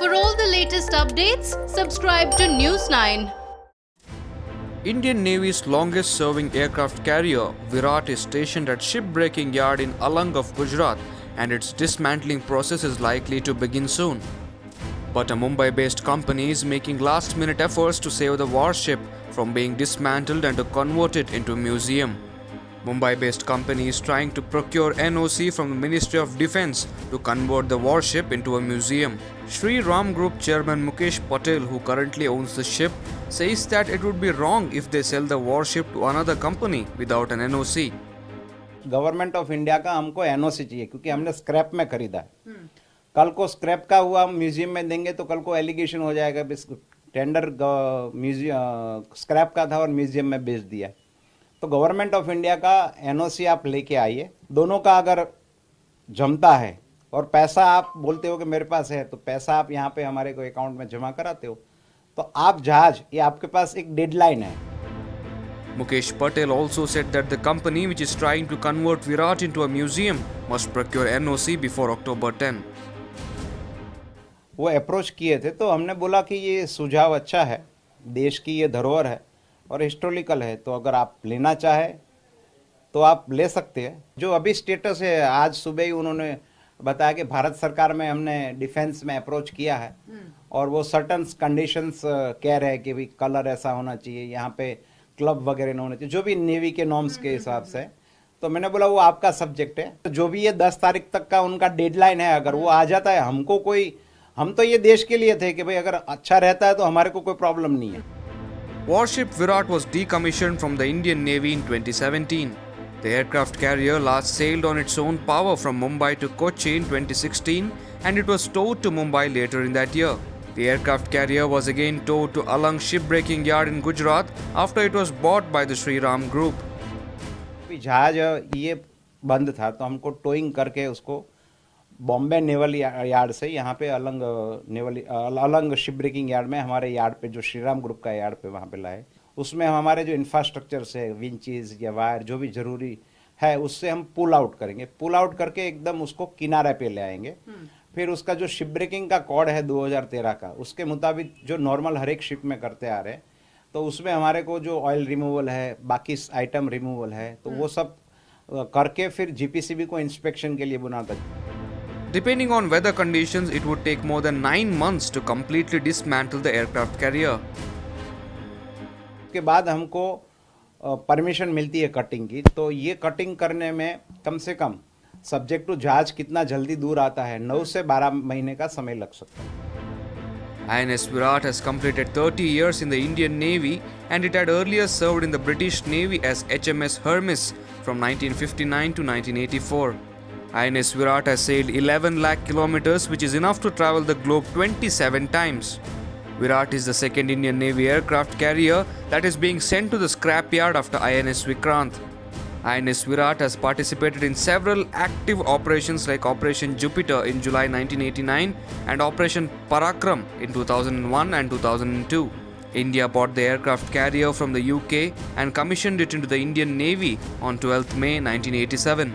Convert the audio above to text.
For all the latest updates, subscribe to News 9. Indian Navy's longest-serving aircraft carrier, Virat, is stationed at shipbreaking yard in Alang of Gujarat, and its dismantling process is likely to begin soon. But a Mumbai-based company is making last-minute efforts to save the warship from being dismantled and to convert it into a museum. Mumbai-based company is trying to procure NOC from the Ministry of Defence to convert the warship into a museum. Shri Ram Group chairman Mukesh Patel, who currently owns the ship, says that it would be wrong if they sell the warship to another company without an NOC. Government of India का हमको NOC चाहिए क्योंकि हमने scrap में खरीदा है। कल को स्क्रैप का हुआ म्यूजियम में देंगे तो कल को एलिगेशन हो जाएगा टेंडर स्क्रैप का था और म्यूजियम में बेच दिया। तो गवर्नमेंट ऑफ इंडिया का एनओसी आप लेके आइए, दोनों का अगर जमता है और पैसा आप बोलते हो कि मेरे पास है तो पैसा आप यहाँ पे हमारे को अकाउंट में जमा कराते हो तो आप जहाज ये आपके पास एक डेडलाइन है। Mukesh Patel also said that the company which is trying to convert Virat into a museum must procure NOC before October 10. वो अप्रोच किए थे तो हमने बोला कि ये सुझाव अच्छा है, देश की ये धरोहर है और हिस्टोरिकल है, तो अगर आप लेना चाहे तो आप ले सकते हैं। जो अभी स्टेटस है, आज सुबह ही उन्होंने बताया कि भारत सरकार में हमने डिफेंस में अप्रोच किया है और वो सर्टन कंडीशंस कह रहे हैं कि भाई कलर ऐसा होना चाहिए, यहाँ पे क्लब वगैरह ना होना चाहिए, जो भी नेवी के नॉर्म्स के हिसाब से। तो मैंने बोला वो आपका सब्जेक्ट है, तो जो भी ये 10 तारीख तक का उनका डेडलाइन है, अगर वो आ जाता है हमको कोई, हम तो ये देश के लिए थे कि भाई अगर अच्छा रहता है तो हमारे को कोई प्रॉब्लम नहीं है। Warship Virat was decommissioned from the Indian Navy in 2017. The aircraft carrier last sailed on its own power from Mumbai to Kochi in 2016 and it was towed to Mumbai later in that year. The aircraft carrier was again towed to Alang shipbreaking yard in Gujarat after it was bought by the Shri Ram Group. जहाज ये बंद था तो हमको towing करके उसको Bombay naval yard से यहाँ पे अलंग शिप ब्रेकिंग यार्ड में हमारे यार्ड पे जो श्रीराम ग्रुप का यार्ड पे वहाँ पे लाए। उसमें हम हमारे जो इंफ्रास्ट्रक्चर से विंचेस या वायर जो भी जरूरी है उससे हम पुल आउट करेंगे, पुल आउट करके एकदम उसको किनारे पे ले आएंगे। फिर उसका जो शिप ब्रेकिंग का कोड है 2013 का, उसके मुताबिक जो नॉर्मल हर एक शिप में करते आ रहे हैं, तो उसमें हमारे को जो ऑयल रिमूवल है, बाकी आइटम रिमूवल है, तो वो सब करके फिर जीपीसीबी को इंस्पेक्शन के लिए बुलाता है। Depending on weather conditions, it would take more than 9 months to completely dismantle the aircraft carrier. उसके बाद हमको परमिशन मिलती है कटिंग की, तो ये कटिंग करने में कम से कम सब्जेक्ट टू जहाज कितना जल्दी दूर आता है, 9 से 12 महीने का समय लग सकता है। INS Virat has completed 30 years in the Indian Navy and it had earlier served in the British Navy as HMS Hermes from 1959 to 1984. INS Virat has sailed 11 lakh kilometers, which is enough to travel the globe 27 times. Virat is the second Indian Navy aircraft carrier that is being sent to the scrapyard after INS Vikrant. INS Virat has participated in several active operations like Operation Jupiter in July 1989 and Operation Parakram in 2001 and 2002. India bought the aircraft carrier from the UK and commissioned it into the Indian Navy on 12th May 1987.